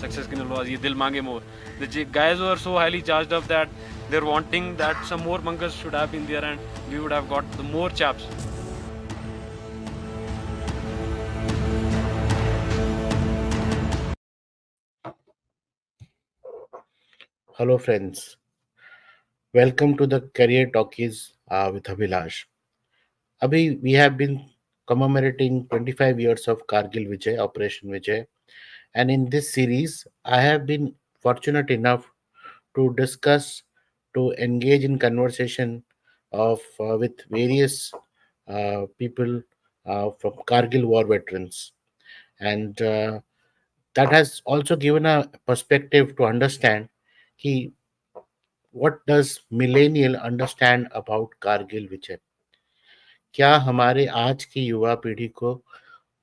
success ki nalwazi, ye dil mange more. The guys were so highly charged up that they're wanting that some more bunkers should have been there and we would have got the more chaps. Hello friends, welcome to the Career Talkies with Abhilash. Abhi, we have been commemorating 25 years of Kargil Vijay, Operation Vijay, and in this series, I have been fortunate enough to discuss, to engage in conversation of with various people from Kargil war veterans, and that has also given a perspective to understand कि what does millennial understand about Kargil विजय. क्या हमारे आज की युवा पीढ़ी को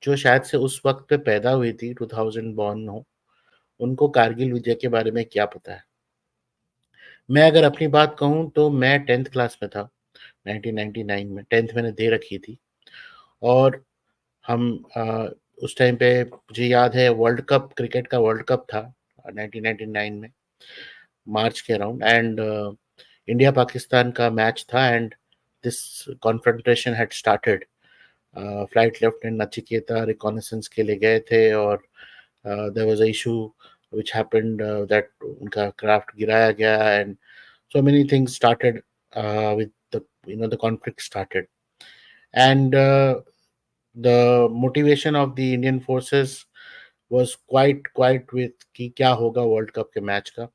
जो शायद से उस वक्त पे पैदा हुई थी 2000 बॉर्न हो, उनको कारगिल विजय के बारे में क्या पता है. मैं अगर अपनी बात कहूं तो मैं 10th क्लास में था 1999 में. 10th मैंने दे रखी थी और हम उस टाइम पे मुझे याद है वर्ल्ड कप, क्रिकेट का वर्ल्ड कप था 1999 में, मार्च के अराउंड. एंड इंडिया पाकिस्तान का मैच था and this confrontation had started. Flight lieutenant Nachiketa reconnaissance के लिए गए थे और there was a issue which happened that उनका क्राफ्ट गिराया गया and so many things started with the the conflict started. And the motivation of the Indian forces was quite with कि क्या होगा वर्ल्ड कप के मैच का.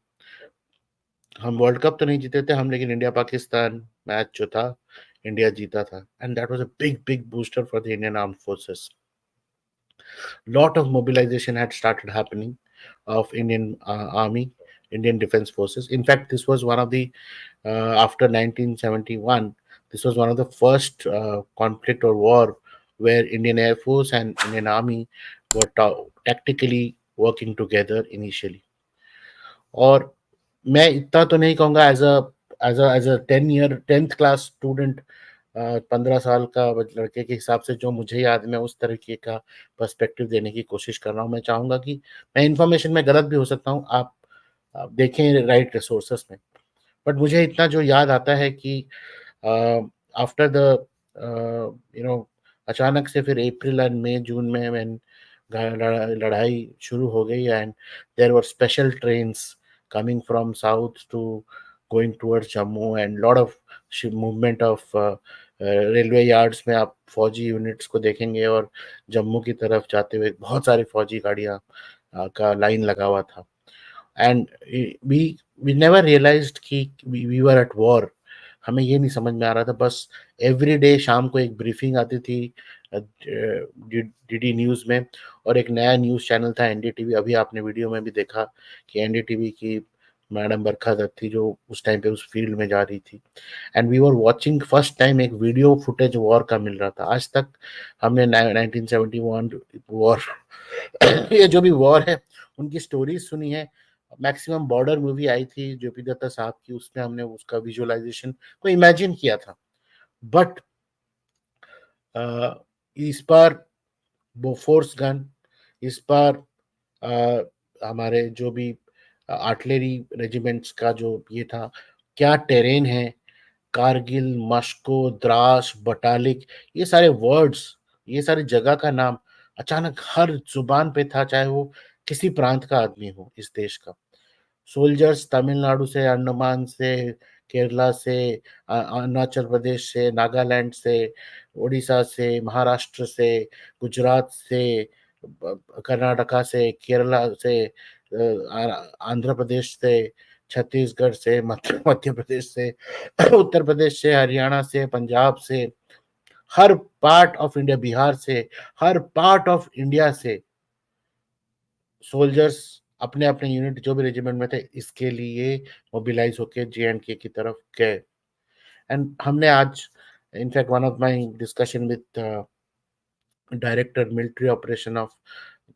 हम world cup तो नहीं जीते थे हम, लेकिन इंडिया पाकिस्तान मैच जो था इंडिया जीता था and that was a big booster for the Indian armed forces. Lot of mobilization had started happening of Indian army, Indian defense forces. In fact, this was one of the after 1971, this was one of the first conflict or war where Indian Air Force and Indian Army were tactically working together initially. और मैं इतना तो नहीं कहूँगा as a 10th class student, 15 साल का लड़के के हिसाब से जो मुझे याद है, मैं उस तरीके का पर्सपेक्टिव देने की कोशिश कर रहा हूँ. मैं चाहूँगा कि मैं इन्फॉर्मेशन में गलत भी हो सकता हूँ, आप देखें राइट रिसोर्सेस में. बट मुझे इतना जो याद आता है कि आफ्टर द अचानक से फिर अप्रैल एंड मई जून में लड़ाई शुरू हो गई and there were special trains coming from south to going towards Jammu and lot of movement of railway yards में आप फौजी यूनिट्स को देखेंगे और जम्मू की तरफ जाते हुए बहुत सारी फौजी गाड़ियां का लाइन लगा हुआ था. एंड वी नेवर रियलाइज्ड कि वी वर एट वॉर. हमें ये नहीं समझ में आ रहा था. बस एवरी डे शाम को एक ब्रीफिंग आती थी डीडी न्यूज़ में और एक नया न्यूज़ चैनल था एनडीटीवी. अभी आपने वीडियो में भी देखा कि एनडीटीवी की मैडम बरखा दत्त थी जो उस टाइम पे उस फील्ड में जा रही थी. And we were watching first time एक वीडियो फुटेज वॉर का मिल रहा था. आज तक हमने 1971 वॉर ये जो भी वॉर है उनकी स्टोरीज सुनी है. मैक्सिमम बॉर्डर मूवी आई थी जेपी दत्ता साहब की, उसमें हमने उसका विजुअलाइजेशन को इमेजिन किया था. बट इस बार वो फोर्स गन, इस बार हमारे जो भी आर्टिलरी रेजिमेंट्स का जो ये था, क्या टेरेन है, कारगिल, मस्को, द्रास, बटालिक, ये सारे वर्ड्स, ये सारी जगह का नाम अचानक हर जुबान पे था, चाहे वो किसी प्रांत का आदमी हो इस देश का. सोल्जर्स तमिलनाडु से, अंडमान से, केरला से, अरुणाचल प्रदेश से, नागालैंड से, उड़ीसा से, महाराष्ट्र से, गुजरात से, कर्नाटका से, केरला से, आंध्र प्रदेश से, छत्तीसगढ़ से, मध्य प्रदेश से, उत्तर प्रदेश से, हरियाणा से, पंजाब से, हर पार्ट ऑफ इंडिया, बिहार से, हर पार्ट ऑफ इंडिया से सोल्जर्स अपने अपने यूनिट जो भी रेजिमेंट में थे इसके लिए मोबिलाइज होके जे&के की तरफ गए. एंड हमने आज in fact one of my discussion with director military operation of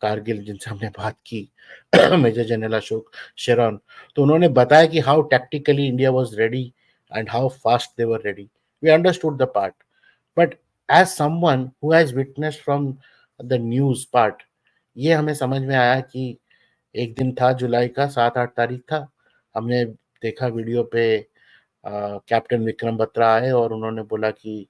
Kargil जिनसे हमने बात की मेजर जनरल अशोक शेरॉन, तो उन्होंने बताया कि how tactically India was ready and how fast they were ready. We understood the part. But as someone who has witnessed from the news part, ये हमें समझ में आया कि एक दिन था जुलाई का 7-8 तारीख था, हमने देखा वीडियो पे कैप्टन विक्रम बत्रा आए और उन्होंने बोला कि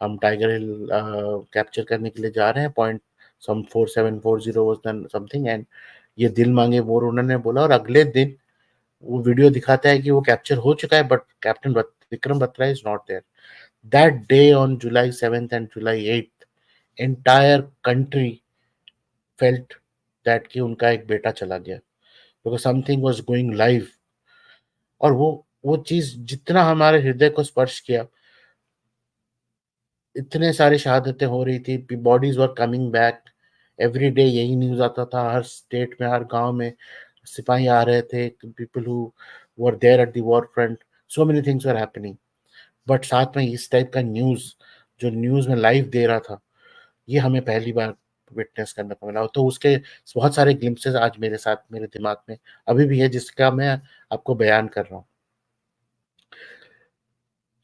हम टाइगर हिल कैप्चर करने के लिए जा रहे हैं, point some 4740 was the something, and ये दिल मांगे मोर उन्होंने बोला, और अगले दिन वो वीडियो दिखाता है कि वो कैप्चर हो चुका है, but captain Vikram Batra is not there that day on July 7th and July 8th। Entire country felt that कि उनका एक बेटा चला गया, because something was going live. और वो चीज जितना हमारे हृदय को स्पर्श किया, इतने सारी शहादतें हो रही थी, bodies were coming back, every day यही न्यूज आता था, हर स्टेट में हर गांव में सिपाही आ रहे थे, people who were there at the war front, so many things were happening. But साथ में इस टाइप का न्यूज, जो न्यूज में लाइव दे रहा था, ये हमें पहली बार विटनेस करने को मिला। तो उसके बहुत सारे ग्लिम्पसेस आज मेरे साथ मेरे दिमाग में अभी भी है, जिसका मैं आपको बयान कर रहा हूँ।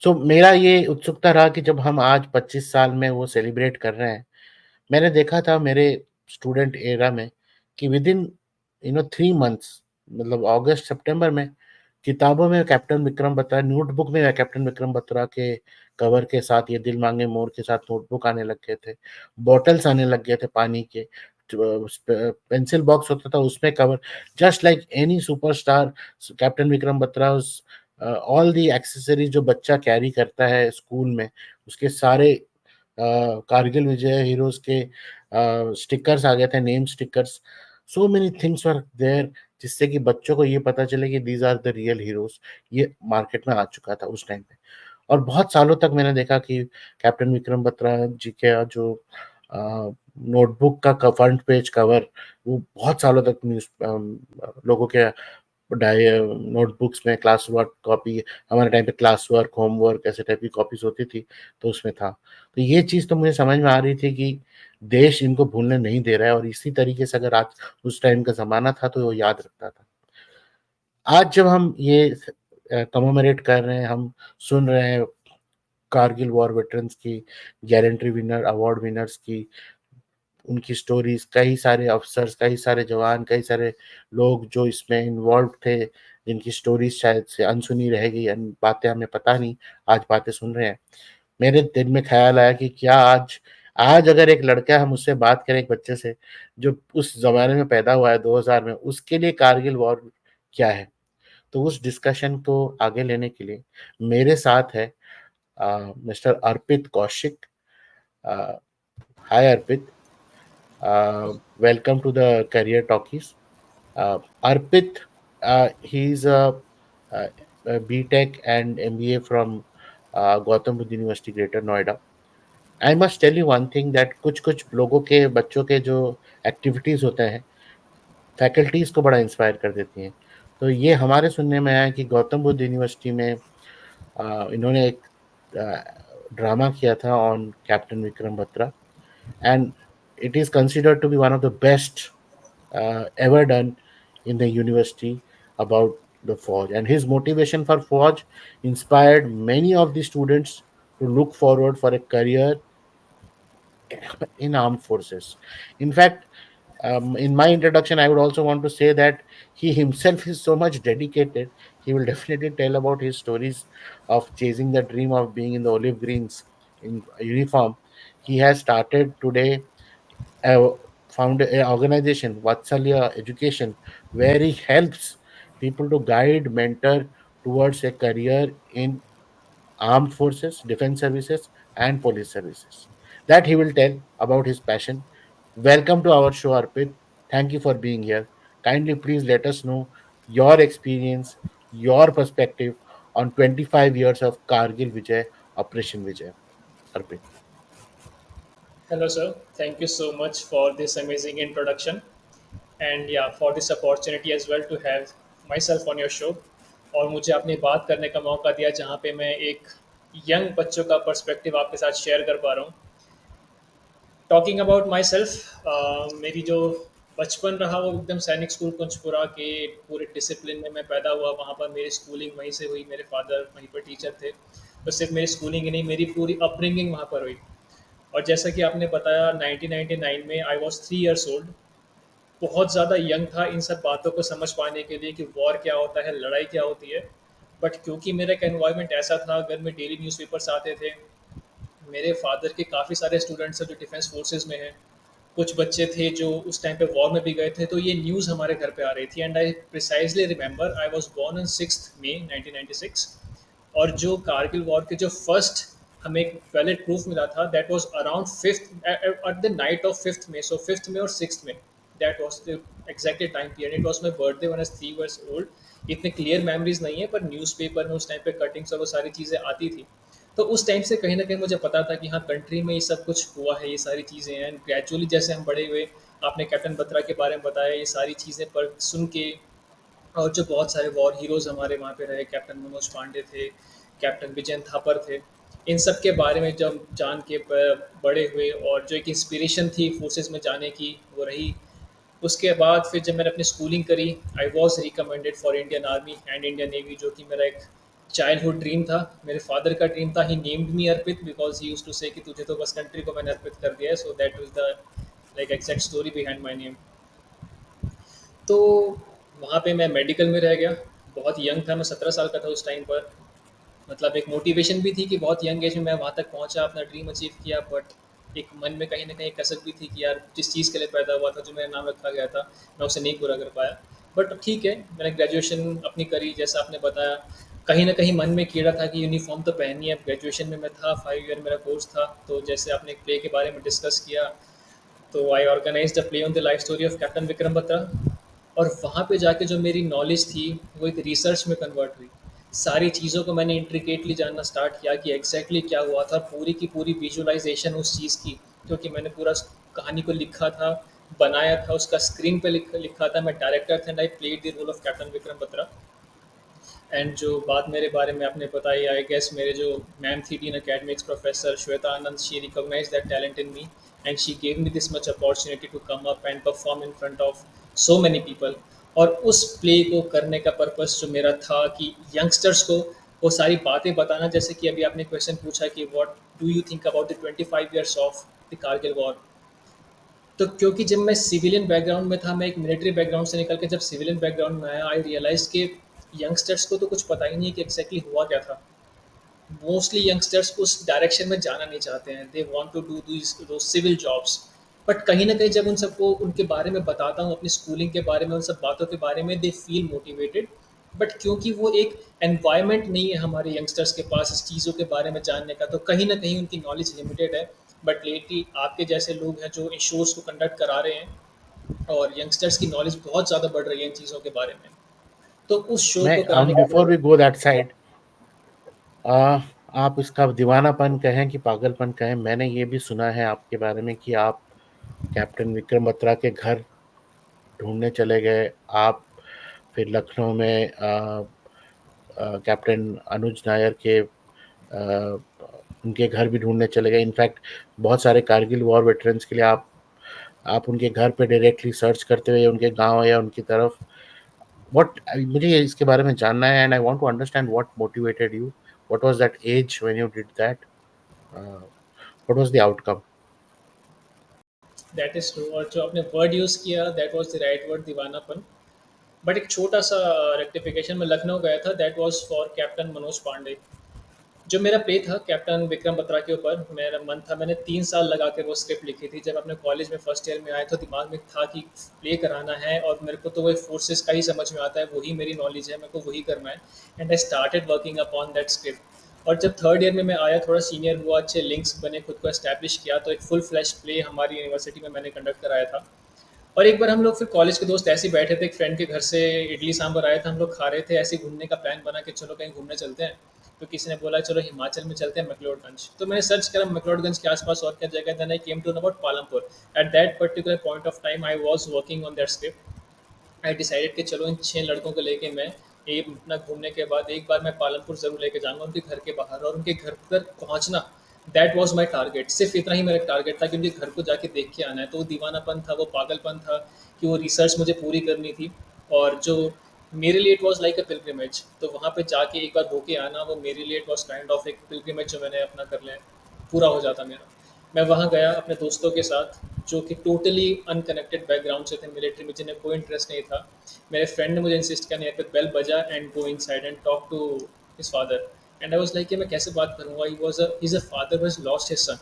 सो मेरा ये उत्सुकता रहा कि जब हम आज 25 साल में वो सेलिब्रेट कर रहे हैं, मैंने देखा था मेरे स्टूडेंट एरा में कि विद इन 3 मंथ्स, मतलब अगस्त सितंबर में, किताबों में कैप्टन विक्रम बत्रा, नोटबुक में कैप्टन विक्रम बत्रा के कवर के साथ ये दिल मांगे मोर के साथ नोटबुक आने लग गए थे, बॉटल्स आने लग गए थे पानी के, पेंसिल बॉक्स होता था उसमें cover, just like any superstar captain Vikram Batra, all the accessories जो बच्चा कैरी करता है स्कूल में, उसके सारे कारगिल विजय हीरोज के स्टिकर्स आ गए थे, name stickers, so many things were there, जिससे कि बच्चों को ये पता चले कि these are the real heroes. ये मार्केट में आ चुका था उस टाइम पे। और बहुत सालों तक मैंने देखा कि कैप्टन विक्रम बत्रा जी के जो नोटबुक का फ्रंट पेज कवर, वो बहुत सालों तक न्यूज लोगों के नोटबुक्स में क्लास वर्क कॉपी, हमारे टाइम पे क्लास वर्क होमवर्क ऐसे टाइप की कॉपीज होती थी, तो उसमें था। तो ये चीज़ तो मुझे समझ में आ रही थी कि देश इनको भूलने नहीं दे रहा है, और इसी तरीके से अगर आज उस टाइम का ज़माना था तो वो याद रखता था। आज जब हम ये कमेमोरेट कर रहे हैं, हम सुन रहे हैं कारगिल वॉर वेटरन्स की, गारंटी विनर अवार्ड विनर्स की, उनकी स्टोरीज, कई सारे अफसर्स, कई सारे जवान, कई सारे लोग जो इसमें इन्वॉल्व थे, जिनकी स्टोरीज शायद से अनसुनी रह गई, बातें हमें पता नहीं, आज बातें सुन रहे हैं। मेरे दिल में ख्याल आया कि क्या आज आज अगर एक लड़का हम उससे बात करें, एक बच्चे से जो उस जमाने में पैदा हुआ है 2000 में, उसके लिए कारगिल वॉर क्या है, तो उस डिस्कशन को आगे लेने के लिए मेरे साथ है mister Arpit Kaushik. Hi Arpit, welcome to the Career Talkies. Arpit, he's a BTech and MBA from Gautam Buddha University, Greater Noida. I must tell you one thing that कुछ कुछ लोगों के बच्चों के जो एक्टिविटीज होते हैं, फैकल्टीज को बड़ा इंस्पायर कर देती हैं। तो ये हमारे सुनने में आया है कि गौतम बुद्ध यूनिवर्सिटी में इन्होंने एक ड्रामा किया था on captain Vikram Batra, and it is considered to be one of the best ever done in the university about the Forge. And his motivation for Forge inspired many of the students to look forward for a career in armed forces. In fact, in my introduction, I would also want to say that he himself is so much dedicated. He will definitely tell about his stories of chasing the dream of being in the olive greens in uniform. He has started today uh, found an organization, Vatsalya Education, where he helps people to guide, mentor towards a career in armed forces, defense services, and police services. That he will tell about his passion. Welcome to our show, Arpit. Thank you for being here. Kindly please let us know your experience, your perspective on 25 years of Kargil Vijay, Operation Vijay. Arpit. Hello, sir. Thank you so much for this amazing introduction and yeah, for this opportunity as well to have myself on your show. और मुझे आपने बात करने का मौका दिया जहाँ पे मैं एक यंग बच्चों का पर्सपेक्टिव आपके साथ शेयर कर पा रहा हूँ। टॉकिंग अबाउट माई सेल्फ, मेरी जो बचपन रहा वो एकदम सैनिक स्कूल पंचपुरा के पूरे डिसिप्लिन में मैं पैदा हुआ। वहाँ पर मेरी स्कूलिंग वहीं से हुई, मेरे फादर वहीं पर टीचर थे। तो सिर्फ मेरी स्कूलिंग ही नहीं, मेरी पूरी अपब्रिंगिंग वहाँ पर हुई। और जैसा कि आपने बताया 1999 में आई वॉज 3 years ओल्ड बहुत ज़्यादा यंग था इन सब बातों को समझ पाने के लिए कि वॉर क्या होता है, लड़ाई क्या होती है। बट क्योंकि मेरा एक एनवायरनमेंट ऐसा था, घर में डेली न्यूज़पेपर्स आते थे, मेरे फादर के काफ़ी सारे स्टूडेंट्स हैं जो डिफेंस फोर्सेस में हैं, कुछ बच्चे थे जो उस टाइम पे वॉर में भी गए थे, तो ये न्यूज़ हमारे घर पे आ रही थी। And I precisely remember I was born on 6 May 1996, और जो कारगिल वॉर के जो फर्स्ट हमें एक वैलिड प्रूफ मिला था, that was around fifth at the night of 5th May, so 5th May और 6th May, that was the exactly time period. It was my birthday when I was 3 years old. इतने clear memories नहीं है, पर newspaper में उस time पे cuttings और वो सारी चीज़ें आती थी। तो उस टाइम से कहीं न कहीं मुझे पता था कि हाँ, कंट्री में ये सब कुछ हुआ है, ये सारी चीज़ें हैं। एंड ग्रेजुअली जैसे हम बड़े हुए, आपने कैप्टन बत्रा के बारे में बताया, ये सारी चीज़ें पर सुन के, और जो बहुत सारे वॉर हीरोज़ हमारे वहाँ पे रहे, कैप्टन मनोज पांडे थे, कैप्टन विजयन थापर थे, इन सब के बारे में जब जान के बड़े हुए, और जो एक इंस्पिरेशन थी फोर्सेस में जाने की, वो रही। उसके बाद फिर जब मैंने अपनी स्कूलिंग करी, I was recommended for Indian army and Indian navy, जो कि मेरा एक चाइल्डहुड ड्रीम था, मेरे फादर का ड्रीम था। He named me Arpit because he used to say कि तुझे तो बस कंट्री को मैंने अर्पित कर दिया है, so that was the like exact story behind my name. तो वहाँ पे मैं मेडिकल में रह गया। बहुत यंग था मैं, 17 साल का था उस टाइम पर। मतलब एक मोटिवेशन भी थी कि बहुत यंग एज में मैं वहाँ तक पहुँचा, अपना ड्रीम अचीव किया, बट एक मन में कहीं न कहीं कसक भी थी कि यार, जिस चीज़ के लिए पैदा हुआ था, जो मेरा नाम रखा गया था, मैं उसे नहीं पूरा कर पाया। बट ठीक है, मैंने ग्रेजुएशन अपनी करी, जैसा आपने बताया। कहीं न कहीं मन में कीड़ा था कि यूनिफ़ॉर्म तो पहननी है। अब ग्रेजुएशन में मैं था, 5 ईयर मेरा कोर्स था, तो जैसे आपने एक प्ले के बारे में डिस्कस किया, तो I organised a play on the life story of captain Vikram Batra. और वहाँ पे जाके जो मेरी नॉलेज थी, वो एक रिसर्च में कन्वर्ट हुई। सारी चीज़ों को मैंने इंट्रिकेटली जानना स्टार्ट किया कि एग्जैक्टली क्या हुआ था, पूरी की पूरी विजुअलाइजेशन उस चीज़ की, क्योंकि मैंने पूरा कहानी को लिखा था, बनाया था, उसका स्क्रीन पे लिखा था। मैं डायरेक्टर था and I played the role of captain Vikram Batra. And जो बात मेरे बारे में आपने बताई, आई गेस मेरे जो मैम थी, dean academics professor Shweta Anand, she recognise that talent in me, and she gave me this much opportunity to come up and perform in front of so many people. और उस प्ले को करने का purpose जो मेरा था कि यंगस्टर्स को वो सारी बातें बताना, जैसे कि अभी आपने क्वेश्चन पूछा कि what do you think about the 25 years of the Kargil war. तो क्योंकि जब मैं सिविलियन बैकग्राउंड में था, मैं एक मिलिट्री बैकग्राउंड से निकल के जब सिविलियन बैकग्राउंड में आया, आई रियलाइज़ कि यंगस्टर्स को तो कुछ पता ही नहीं कि एग्जैक्टली हुआ क्या था। मोस्टली यंगस्टर्स उस डायरेक्शन में जाना नहीं चाहते हैं, दे वांट टू डू दो सिविल जॉब्स। बट कहीं ना कहीं जब उन सबको उनके बारे में बताता हूँ, अपनी स्कूलिंग के बारे में, उन सब बातों के बारे में, दे फील मोटिवेटेड। बट क्योंकि वो एक एनवायरनमेंट नहीं है हमारे यंगस्टर्स के पास इस चीज़ों के बारे में जानने का, तो कहीं ना कहीं उनकी नॉलेज लिमिटेड है। बट लेटली आपके जैसे लोग हैं जो इन शोज़ को कंडक्ट करा रहे हैं, और यंगस्टर्स की नॉलेज बहुत ज़्यादा बढ़ रही है इन चीज़ों के बारे में, तो उस शो मैं को कराने का before we go that side, आप इसका दीवानापन कहें कि पागलपन कहें, मैंने ये भी सुना है आपके बारे में कि आप कैप्टन विक्रम बत्रा के घर ढूंढने चले गए। आप फिर लखनऊ में कैप्टन अनुज नायर के उनके घर भी ढूंढने चले गए। इनफैक्ट बहुत सारे कारगिल वॉर वेटरन्स के लिए आप उनके घर पे डायरेक्टली सर्च करते हुए उनके गांव या उनकी तरफ, व्हाट, मुझे इसके बारे में जानना है, and I want to understand what motivated you, what was that age when you did that, what was the outcome. That is true, और जो आपने वर्ड यूज़ किया, that was the right word, दीवानापन। बट एक छोटा सा rectification, में लखनऊ गया था, that was for captain Manoj Pandey. जो मेरा प्ले था कैप्टन विक्रम बत्रा के ऊपर, मेरा मन था, मैंने 3 साल लगा के वो स्क्रिप्ट लिखी थी। जब अपने कॉलेज में फर्स्ट ईयर में आए तो दिमाग में था कि प्ले कराना है, और मेरे को तो वही फोर्सेस का ही समझ में आता है, वही मेरी नॉलेज है, मेरे को वही करना है। And I started working upon that script. और जब थर्ड ईयर में मैं आया, थोड़ा सीनियर हुआ, अच्छे लिंक्स बने, खुद को एस्टैब्लिश किया, तो एक फुल फ्लैश प्ले हमारी यूनिवर्सिटी में मैंने कंडक्ट कराया था। और एक बार हम लोग फिर कॉलेज के दोस्त ऐसे ही बैठे थे, एक फ्रेंड के घर से इडली सांभर आया था, हम लोग खा रहे थे, ऐसे ही घूमने का प्लान बना कि चलो कहीं घूमने चलते हैं। तो किसी ने बोला चलो हिमाचल में चलते हैं, मैक्लोडगंज। तो मैंने सर्च करा मैक्लोडगंज के आसपास और क्या जगह, then I came to know about Palampur. At that particular point of time I was working on that script. I decided कि चलो इन 6 लड़कों को लेके मैं, ये अपना घूमने के बाद एक बार मैं पालमपुर ज़रूर लेके जाऊँगा उनके घर के बाहर, और उनके घर पर पहुँचना, दैट वाज माय टारगेट। सिर्फ इतना ही मेरा टारगेट था कि उनके घर को जाके देख के आना है। तो वो दीवानापन था, वो पागलपन था कि वो रिसर्च मुझे पूरी करनी थी। और जो मेरे लिए it was like a pilgrimage, तो वहाँ पे जाके एक बार होके आना, वो मेरे लिए इट वाज काइंड ऑफ एक पिलग्रिमेज जो मैंने अपना कर लिया, पूरा हो जाता मेरा। मैं वहाँ गया अपने दोस्तों के साथ, जो कि टोटली अनकनेक्टेड बैकग्राउंड से थे मिलिट्री में, जिन्हें कोई इंटरेस्ट नहीं था। मेरे फ्रेंड ने मुझे इंसिस्ट किया, नियर पे बेल बजा and go inside and talk to his father. And I was like कि मैं कैसे बात करूँगा, he is a father who has lost his son.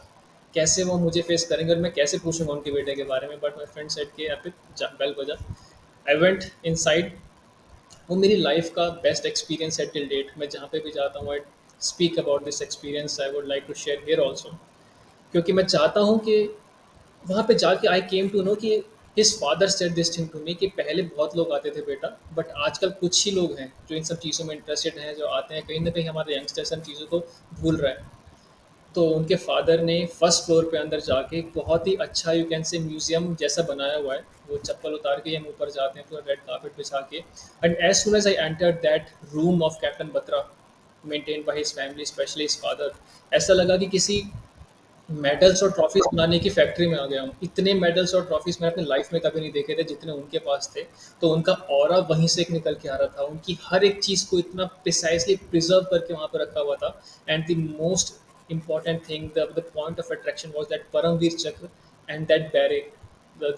कैसे वो मुझे फेस करेंगे और मैं कैसे पूछूंगा उनके बेटे के बारे में। बट माई फ्रेंड सेड कि एपिक, बेल बजा। I went inside. वो मेरी लाइफ का बेस्ट एक्सपीरियंस है टिल डेट। मैं जहाँ पे भी जाता हूँ, I speak about this experience, I would like to share here also. क्योंकि मैं चाहता हूँ कि वहाँ पे जाके आई केम टू नो कि his father said this thing to me, कि पहले बहुत लोग आते थे बेटा, बट आजकल कुछ ही लोग हैं जो इन सब चीज़ों में इंटरेस्टेड हैं, जो आते हैं। कहीं ना कहीं हमारे यंगस्टर्स इन चीज़ों को भूल रहे हैं। तो उनके फादर ने फर्स्ट फ्लोर पे अंदर जाके एक बहुत ही अच्छा, यू कैन से, म्यूजियम जैसा बनाया हुआ है। वो चप्पल उतार के हम ऊपर जाते हैं, पूरा रेड कार्पेट बिछा के। And as soon as I entered that room of captain Batra, maintained by his family, specially his father, ऐसा लगा कि किसी मेडल्स और ट्रॉफीज बनाने की फैक्ट्री में आ गया हूँ। इतने मेडल्स और ट्रॉफीज मैंने अपनी लाइफ में कभी नहीं देखे थे जितने उनके पास थे। तो उनका ऑरा वहीं से एक निकल के आ रहा था। उनकी हर एक चीज़ को इतना प्रिसाइसली प्रिजर्व करके वहाँ पर रखा हुआ था। And the most important thing, the point of attraction was that Paramveer Chakra and that beret,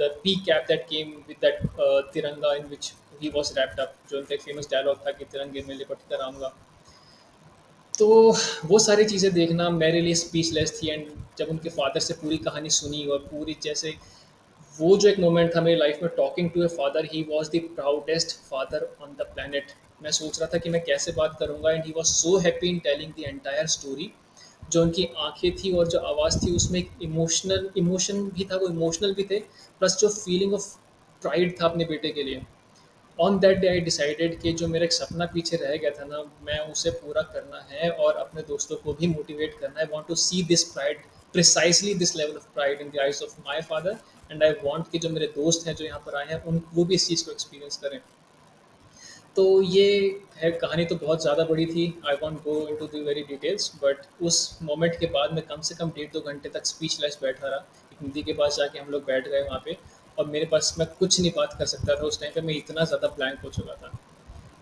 the P cap that came with that tiranga in which he was wrapped up, जो उनका एक famous dialogue था कि तिरंगे में लिपट कर आऊँगा। तो वो सारी चीज़ें देखना मेरे लिए स्पीचलेस थी। एंड जब उनके फादर से पूरी कहानी सुनी और पूरी, जैसे वो जो एक मोमेंट था मेरी लाइफ में, talking to a father, he was the proudest father on the planet. मैं सोच रहा था कि मैं कैसे बात करूंगा, and he was so happy in telling the entire story. जो उनकी आंखें थी और जो आवाज़ थी, उसमें एक इमोशन भी था, वो इमोशनल भी थे, प्लस जो फीलिंग ऑफ प्राइड था अपने बेटे के लिए। On that day I decided कि जो मेरा एक सपना पीछे रह गया था ना, मैं उसे पूरा करना है और अपने दोस्तों को भी मोटिवेट करना है। I want to see this pride, precisely this level of pride in the eyes of my father. And I want कि जो मेरे दोस्त हैं जो यहाँ पर आए हैं, उन वो भी इस चीज़ को एक्सपीरियंस करें। तो ये है कहानी। तो बहुत ज़्यादा बड़ी थी, I won't go into the very details, but उस मोमेंट के बाद मैं कम से कम 1.5-2 घंटे तक स्पीचलेस बैठा रहा। एक नदी के पास जाके हम लोग बैठ गए वहाँ पे, और मेरे पास, मैं कुछ नहीं बात कर सकता था उस टाइम पे, मैं इतना ज़्यादा ब्लैंक हो चुका था।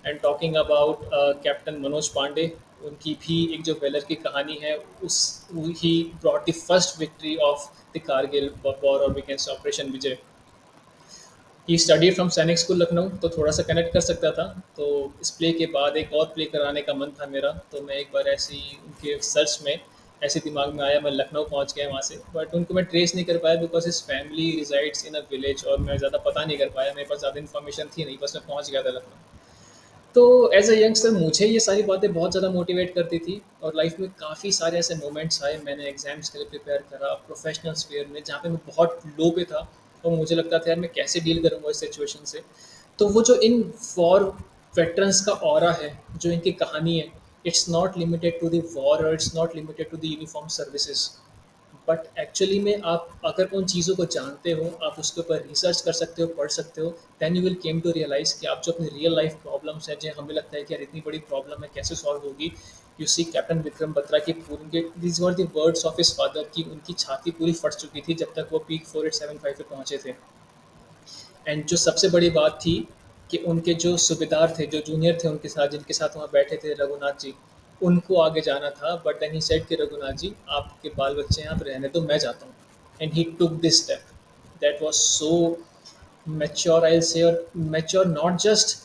And talking about captain Manoj Pandey, उनकी भी एक जो वेलर की कहानी है, उस he brought the first victory of the Kargil war, और we can say operation Vijay. He study from Sainik school Lucknow, तो थोड़ा सा कनेक्ट कर सकता था। तो इस प्ले के बाद एक और प्ले कराने का मन था मेरा, तो मैं एक बार ऐसे ही उनके सर्च में ऐसे दिमाग में आया, मैं लखनऊ पहुंच गया वहाँ से। बट उनको मैं ट्रेस नहीं कर पाया, because his family resides in a village, और मैं ज़्यादा पता नहीं कर पाया, मेरे पास ज़्यादा इन्फॉर्मेशन थी नहीं, बस मैं पहुँच गया था लखनऊ। तो एज अ यंगस्टर मुझे ये सारी बातें बहुत ज़्यादा मोटिवेट करती थी, और लाइफ में काफ़ी सारे ऐसे मोमेंट्स आए। मैंने एग्जाम्स के लिए प्रिपेयर करा प्रोफेशनल स्फीयर में, जहाँ पे मैं बहुत लो पे था, और मुझे लगता था यार मैं कैसे डील करूँगा इस सिचुएशन से। तो वो जो इन वॉर वेटरन्स का ऑरा है, जो इनकी कहानी है, it's not limited to the war, और it's not limited to the uniform services. But actually में आप अगर उन चीज़ों को जानते हो, आप उसके ऊपर रिसर्च कर सकते हो, पढ़ सकते हो, then you will came to realise कि आप जो अपनी रियल लाइफ प्रॉब्लम्स हैं, जो हमें लगता है कि यार इतनी बड़ी प्रॉब्लम है, कैसे सॉल्व होगी। You see captain Vikram Batra की पूरी, these were the words of his father, की उनकी छाती पूरी फट चुकी थी जब तक वो पीक 4875 पे पहुंचे थे। एंड जो सबसे बड़ी बात थी कि उनके जो सूबेदार थे, जो जूनियर थे उनके साथ, जिनके साथ वहाँ बैठे थे, रघुनाथ जी, उनको आगे जाना था। बट देन ही सेड कि रघुनाथ जी, आपके बाल बच्चे हैं, आप रहने दो, मैं जाता हूँ। And he took this step, that was so mature, I say. और मैच्योर नॉट जस्ट,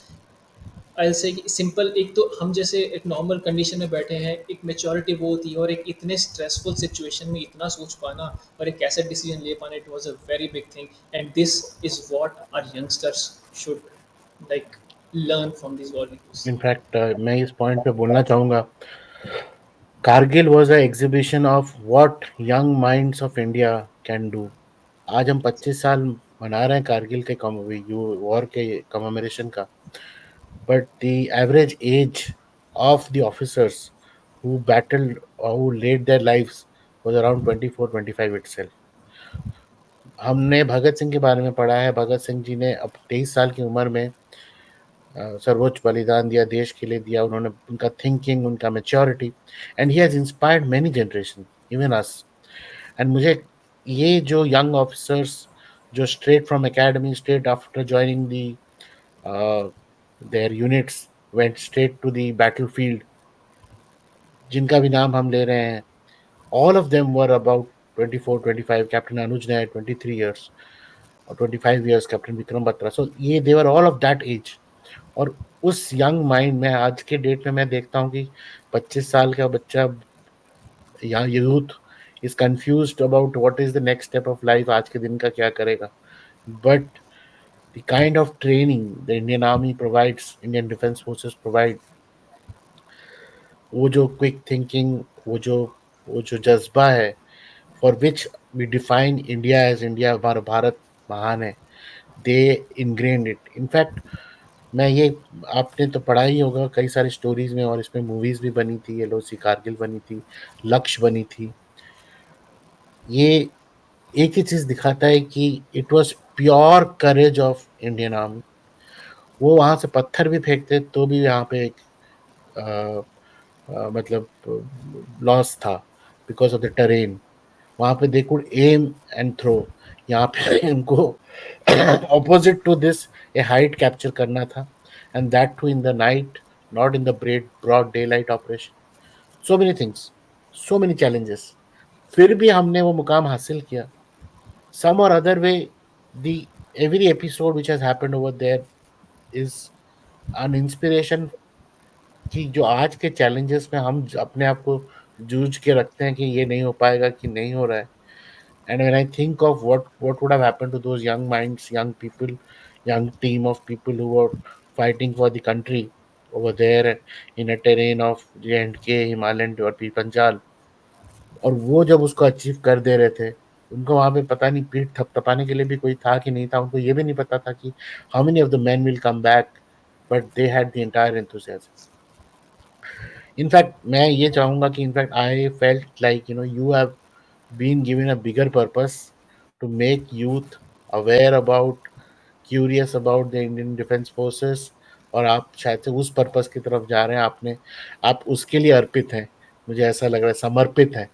आई से, सिंपल, एक तो हम जैसे एक नॉर्मल कंडीशन में बैठे हैं, एक मेच्योरिटी वो होती है, और एक इतने स्ट्रेसफुल सिचुएशन में इतना सोच पाना और एक ऐसा डिसीजन ले पाना, it was a very big thing. And this is what our youngsters should like learn from this war videos. In fact मैं इस पॉइंट पे बोलना चाहूँगा, Kargil was a exhibition of what young minds of India can do. आज हम 25 साल मना रहे हैं कारगिल के वॉर के कमेमोरेशन का, but the average age of the officers who battled or who laid their lives was around 24-25 itself. हमने भगत सिंह के बारे में पढ़ा है। भगत सिंह जी ने अब 23 साल की उम्र में सर्वोच्च बलिदान दिया, देश के लिए दिया उन्होंने। उनका थिंकिंग, उनका maturity, and he has inspired many generation, even us. And मुझे ये जो यंग ऑफिसर्स जो straight from academy, straight after joining the their units went straight to the battlefield, जिनका भी नाम हम ले रहे हैं, all of them were about 24, 25, captain Anuj ने 23 ईयर्स, और 25 years captain Vikram Batra. So ये they were all of that age. और उस यंग माइंड में आज के डेट में मैं देखता हूँ कि 25 साल का बच्चा या youth is confused about what is the next step of life, आज के दिन का क्या करेगा. But the kind of training the Indian army provides, Indian defence forces provide, वो जो क्विक थिंकिंग, वो जो जज्बा है for which we define India as India, हमारा भारत महान है, दे इनग्रेन्ड इट. इनफैक्ट मैं ये, आपने तो पढ़ा ही होगा कई सारी स्टोरीज में, और इसमें मूवीज भी बनी थी, एलओसी कारगिल बनी थी, लक्ष्य बनी थी. ये एक ही चीज दिखाता है कि it was pure courage of Indian army. वो वहां से पत्थर भी फेंकते तो भी यहाँ पे एक मतलब लॉस था बिकॉज ऑफ द टेरेन. वहां पे they could aim and throw. यहाँ पे उनको opposite to this a height capture करना था, and that too in the night, not in the broad daylight operation. So many things, so many challenges, फिर भी हमने वो मुकाम हासिल किया. Some or other way, the every episode which has happened over there is an inspiration कि जो आज के challenges में हम अपने आप को जूझ के रखते हैं कि ये नहीं हो पाएगा, कि नहीं हो रहा है. And when I think of what would have happened to those young minds, young people, young team of people who were fighting for the country over there in a terrain of J&K, Himalayan or Panjal, और वो जब उसको achieve कर दे रहे थे, उनको वहाँ पे पता नहीं पीठ थपथपाने के लिए भी कोई था कि नहीं था. उनको ये भी नहीं पता था कि how many of the man will come back, but they had the entire enthusiasm. In fact मैं ये चाहूंगा कि in fact I felt like you have been given a bigger purpose to make youth aware about, curious about the Indian defence forces. और आप शायद से उस purpose की तरफ जा रहे हैं. आप उसके लिए अर्पित हैं, मुझे ऐसा लग रहा है, समर्पित है,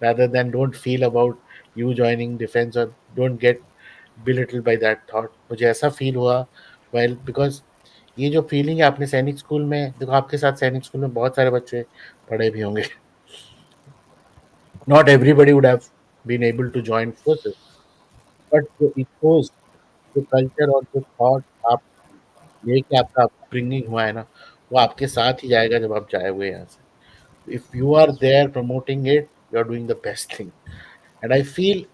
rather than don't feel about you joining defense or don't get belittled by that thought. मुझे ऐसा फील हुआ while because ये जो फीलिंग है, आपने सैनिक स्कूल में देखो, आपके साथ सैनिक स्कूल में बहुत सारे बच्चे पढ़े भी होंगे. Not everybody would have been able to join forces, but जो इथोस, जो कल्चर और जो थॉट आप लेके आपका अपब्रिंगिंग हुआ है ना, वो आपके साथ ही जाएगा जब आप जाए हुए यहाँ से. If you are there promoting it, you are doing the best thing. And I feel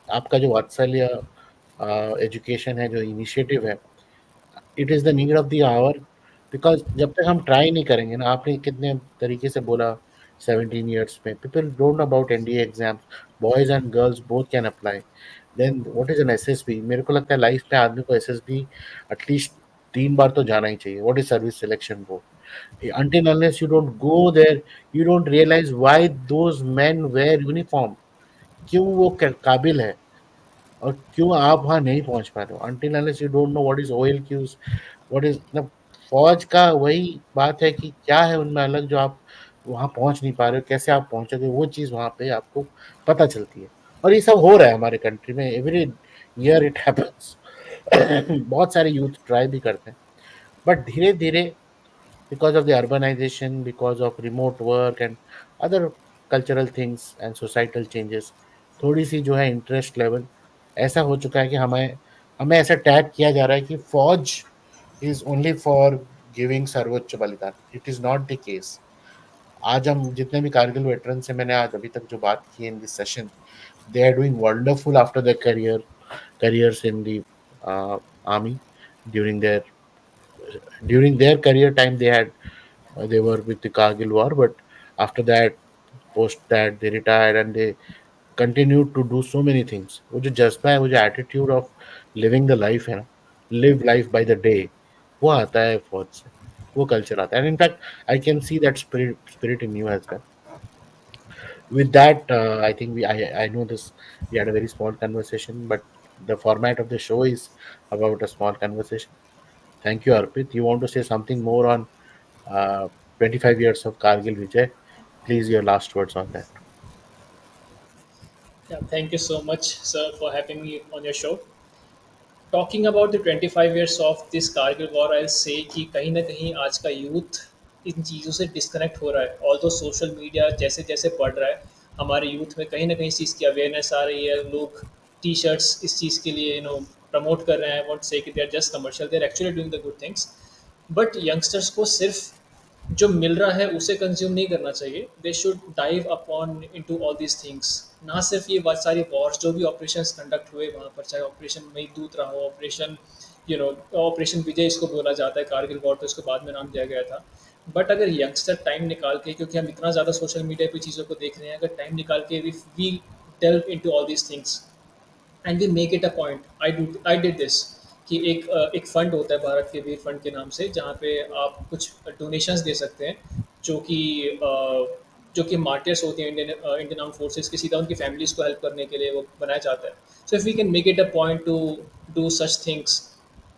आपका जो वात्सल्य एजुकेशन है, जो इनिशिएटिव है, it is the need of the hour. Because जब तक हम ट्राई नहीं करेंगे ना, आपने कितने तरीके से बोला, 17 ईयर्स में people don't know about NDA exams, boys and girls both can apply. Then what is an SSB? मेरे को लगता है लाइफ में आदमी को एसएसबी एटलीस्ट 3 बार तो जाना ही चाहिए. What is service selection board? Until unless you don't go there, you don't realize why those men wear uniform. क्यों वो काबिल है, और क्यों आप वहाँ नहीं पहुँच पा रहे हो. Until unless you don't know what is OLQs, what is मतलब फौज का वही बात है कि क्या है उनमें अलग जो आप वहाँ पहुँच नहीं पा रहे हो, कैसे आप पहुँचोगे, वो चीज़ वहाँ पे आपको पता चलती है. और ये सब हो रहा है हमारे कंट्री में, एवरी ईयर इट हैपेंस. बहुत सारे यूथ ट्राई भी करते हैं, बट धीरे धीरे because of the urbanization, because of remote work and other cultural things and societal changes, थोड़ी सी जो है इंटरेस्ट लेवल ऐसा हो चुका है कि हमें हमें ऐसा टैग किया जा रहा है कि फौज इज ओनली फॉर गिविंग सर्वोच्च बलिदान. It is not the case. आज हम जितने भी कारगिल वेटरन से मैंने आज अभी तक जो बात की in this session, they are doing wonderful after their careers in the army. during their during their career time they were with the Kargil war, but after that, post that, they retired and they continued to do so many things. वो जो जज्बा है, वो जो attitude of living the life है ना, live life by the day, वो आता है फौज से, वो culture आता है. And in fact, I can see that spirit in you as well. With that, I think I know this. We had a very small conversation, but the format of the show is about a small conversation. Thank you, Arpit. You want to say something more on 25 years of Kargil Vijay? Please, your last words on that. Yeah, thank you so much, sir, for having me on your show. Talking about the 25 years of this Kargil war, I say कि कहीं ना कहीं आज का youth in चीज़ों से disconnect हो रहा है. ऑल दो सोशल मीडिया जैसे जैसे बढ़ रहा है, हमारे यूथ में कहीं ना कहीं इस चीज़ की अवेयरनेस आ रही है, लोग टी शर्ट्स इस चीज़ के लिए प्रमोट कर रहे हैं, वॉन्ट से कि they are just commercial, they are actually doing the good things. But youngsters को सिर्फ जो मिल रहा है उसे कंज्यूम नहीं करना चाहिए, they should dive upon into all these things. ना सिर्फ ये बहुत सारी वॉर्स जो भी ऑपरेशंस कंडक्ट हुए वहाँ पर, चाहे ऑपरेशन मेघदूत रहा हो, ऑपरेशन ऑपरेशन विजय इसको बोला जाता है, कारगिल वॉर तो इसको बाद में नाम दिया गया था। बट अगर यंगस्टर टाइम निकाल के, क्योंकि हम इतना ज़्यादा सोशल मीडिया पे चीज़ों को देख रहे हैं, अगर टाइम निकाल के we delve into all these things and we make it a point, I did this, कि एक फंड होता है भारत के वीर फंड के नाम से, जहाँ पे आप कुछ डोनेशंस दे सकते हैं, जो कि जो कि मार्टियर्स होते हैं इंडियन इंडियन आर्म फोर्सेस की, सीधा उनकी फैमिलीज को हेल्प करने के लिए वो बनाया जाता है। So if we can make it a point to do such things,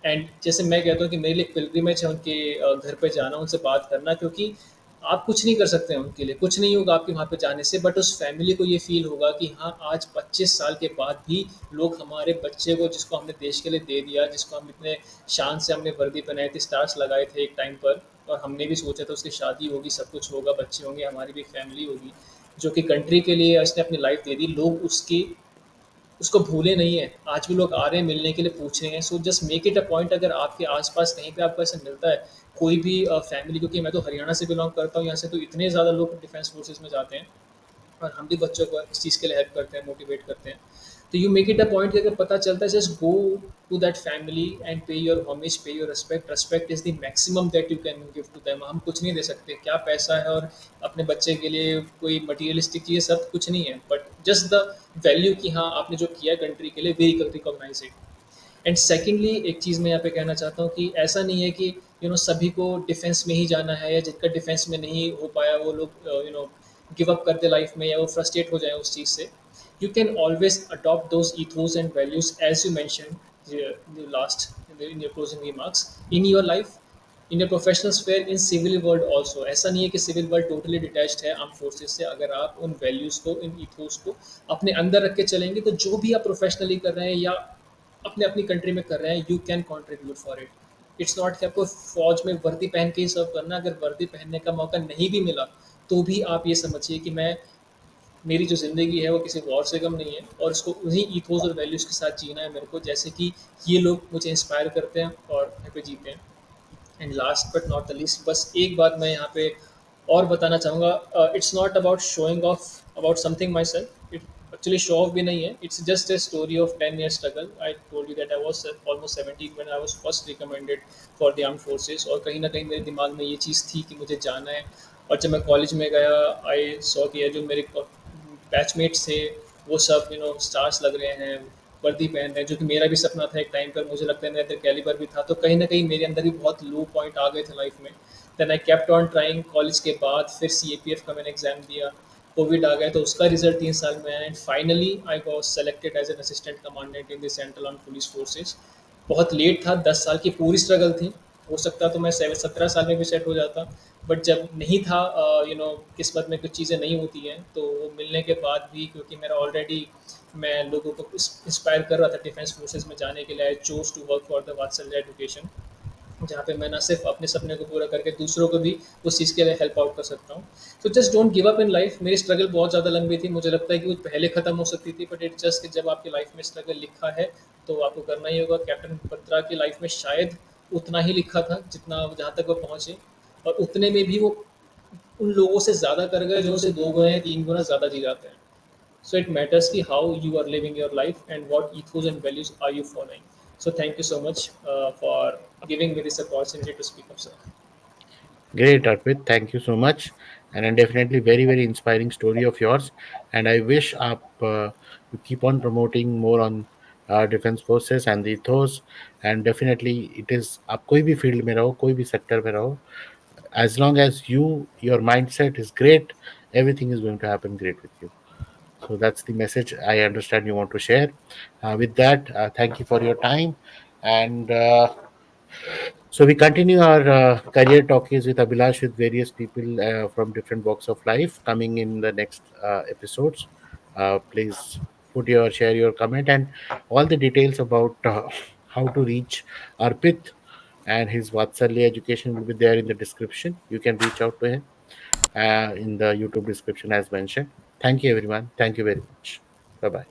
and जैसे मैं कहता हूँ कि मेरे लिए पिलग्रिमेज है उनके घर पे जाना, उनसे बात करना, क्योंकि आप कुछ नहीं कर सकते हैं उनके लिए, कुछ नहीं होगा आपके वहाँ पे जाने से, बट उस फैमिली को ये फील होगा कि हाँ, आज 25 साल के बाद भी लोग हमारे बच्चे को, जिसको हमने देश के लिए दे दिया, जिसको हम इतने शान से हमने वर्दी पहनाई थी, स्टार्स लगाए थे एक टाइम पर, और हमने भी सोचा था उसकी शादी होगी, सब कुछ होगा, बच्चे होंगे, हमारी भी फैमिली होगी, जो कि कंट्री के लिए उसने अपनी लाइफ दे दी, लोग उसकी उसको भूले नहीं है, आज भी लोग आ रहे हैं मिलने के लिए, पूछ रहे हैं। So just make it a point, अगर आपके आसपास कहीं पे आपको ऐसा मिलता है, कोई भी फैमिली, क्योंकि मैं तो हरियाणा से बिलोंग करता हूँ, यहाँ से तो इतने ज़्यादा लोग डिफेंस फोर्सेज में जाते हैं, और हम भी बच्चों को इस चीज़ के लिए हेल्प करते हैं, मोटिवेट करते हैं। तो you make it a point कि अगर पता चलता है, just go to that family and pay your homage, pay your respect. Respect is the maximum that you can give to them. हम कुछ नहीं दे सकते, क्या पैसा है, और अपने बच्चे के लिए कोई मटीरियलिस्टिक चीज़ सब कुछ नहीं है, बट जस्ट द वैल्यू कि हाँ, आपने जो किया कंट्री के लिए, we recognise it. And secondly, एक चीज़ मैं यहाँ पे कहना चाहता हूँ कि ऐसा नहीं है कि सभी को डिफेंस में ही जाना है, या जिनका डिफेंस में नहीं हो पाया वो लोग गिव अप कर दे लाइफ में, या वो फ्रस्ट्रेट हो जाए उस चीज़ से। You can always adopt those ethos and values, as you mentioned in the last in your closing remarks, in your life, in your professional sphere, in civil world also। ऐसा नहीं है कि सिविल वर्ल्ड टोटली डिटैच्ड है arm forces से। अगर आप उन values को, इन ethos को अपने अंदर रख के चलेंगे, तो जो भी आप प्रोफेशनली कर रहे हैं या अपने अपनी कंट्री में कर रहे हैं, you can contribute for it. It's not कि आपको फौज में वर्दी पहन के ही सर्व करना। अगर वर्दी पहनने का मौका नहीं भी मिला, तो भी आप ये समझिए कि मैं, मेरी जो ज़िंदगी है वो किसी वॉर से कम नहीं है, और उसको उन्हीं ईथोस और वैल्यूज़ के साथ जीना है मेरे को, जैसे कि ये लोग मुझे इंस्पायर करते हैं और यहाँ पे जीते हैं। And last but not the least, बस एक बात मैं यहाँ पे और बताना चाहूँगा, it's not about showing off about something my self, it actually show off भी नहीं है, it's just a story of 10 year struggle. I told you that I was almost 17 when I was first recommended for the arm forces, और कहीं ना कहीं मेरे दिमाग में ये चीज़ थी कि मुझे जाना है। और जब मैं कॉलेज में गया, आई सॉ कि ये जो मेरे बैचमेट्स थे, वो सब स्टार्स लग रहे हैं, वर्दी पहन रहे हैं, जो कि मेरा भी सपना था एक टाइम पर, मुझे लगता है मेरा अंदर कैलिबर भी था, तो कहीं ना कहीं मेरे अंदर भी बहुत लो पॉइंट आ गए थे लाइफ में। Then I kept on trying. College के बाद फिर CAPF का मैंने एग्ज़ाम दिया, कोविड आ गया, तो उसका रिजल्ट 3 साल में आया, and finally I was selected as an assistant commandant in the central arm police forces. बहुत लेट था, 10 साल की पूरी स्ट्रगल थी। हो सकता तो मैं 17 साल में भी सेट हो जाता, बट जब नहीं था, किस्मत में कुछ चीज़ें नहीं होती हैं, तो वो मिलने के बाद भी, क्योंकि मेरा ऑलरेडी, मैं लोगों को इंस्पायर कर रहा था डिफेंस फोर्सेज में जाने के लिए, I chose to work for the Vatsalya education, जहाँ पे मैं ना सिर्फ अपने सपने को पूरा करके दूसरों को भी उस चीज़ के लिए हेल्प आउट कर सकता हूँ। तो just don't give up in life. मेरी स्ट्रगल बहुत ज़्यादा लंबी थी, मुझे लगता है कि वो पहले ख़त्म हो सकती थी, बट इट जस्ट कि जब आपकी लाइफ में स्ट्रगल लिखा है, तो आपको करना ही होगा। कैप्टन बत्रा की लाइफ में शायद उतना ही लिखा था जितना जहाँ तक वो पहुँचे, और उतने में भी वो उन लोगों से ज़्यादा कर गए जो उसे 2 गुना या 3 गुना ज़्यादा जी जाते हैं। So it matters ki how you are living your life and what ethos and values are you following. So thank you so much for giving me this opportunity to speak up, sir. Great, Arpit. Thank you so much. And a definitely very, very inspiring story of yours. And I wish you keep on promoting more on defense forces and the ethos. And definitely it is, आप कोई भी field में रहो, कोई भी sector में रहो, as long as your mindset is great, everything is going to happen great with you. So that's the message I understand you want to share. With that, thank you for your time. And so we continue our career talkies with Abhilash with various people from different walks of life coming in the next episodes. Please share your comment and all the details about how to reach Arpit and his Vatsalya education will be there in the description. You can reach out to him in the YouTube description as mentioned. Thank you, everyone. Thank you very much. Bye bye.